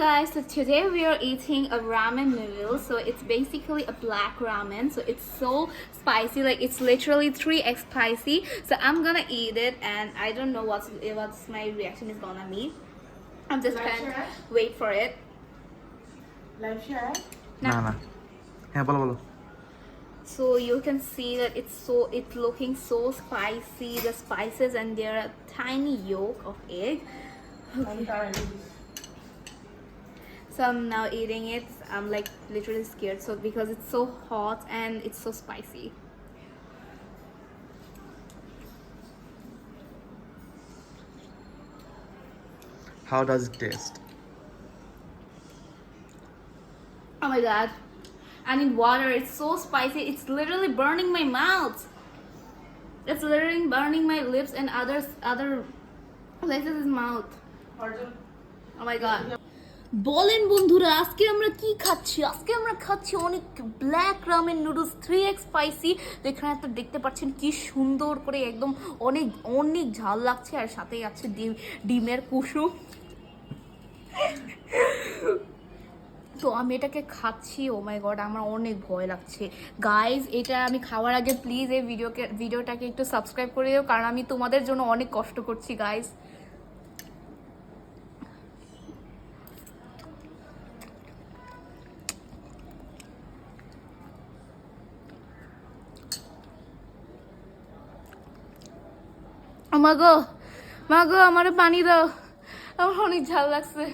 guys, so today we are eating a ramen noodle. So it's basically a black ramen, so it's so spicy, like it's literally 3x spicy. So I'm gonna eat it and I don't know what's my reaction is gonna be. I'm just gonna wait for it. Live share? না হ্যাঁ বলো বলো So you can see that it's looking so spicy, the spices, and there are tiny yolk of egg. So I'm now eating it. I'm like literally scared, so because it's so hot and it's so spicy. How does it taste? Oh my god, I need water. It's so spicy, it's literally burning my mouth. It's literally burning my lips and other places in mouth. Oh my god. বলেন বন্ধুরা, আজকে আমরা কি খাচ্ছি? আজকে আমরা খাচ্ছি অনেক black ramen noodles 3x spicy. তো এখানে তো দেখতে পাচ্ছেন কি সুন্দর করে একদম অনেক অনেক ঝাল লাগছে, আর সাথে আছে ডিমের কুসুম। তো আমি এটাকে খাচ্ছি। ও মাই গড, আমার অনেক ভয় লাগছে গাইজ। এটা আমি খাওয়ার আগে প্লিজ এই ভিডিওটাকে একটু সাবস্ক্রাইব করে দিও, কারণ আমি তোমাদের জন্য অনেক কষ্ট করছি গাইজ। মাগো মাগো, আমারে পানি দাও, আমার অনেক ঝাল লাগছে।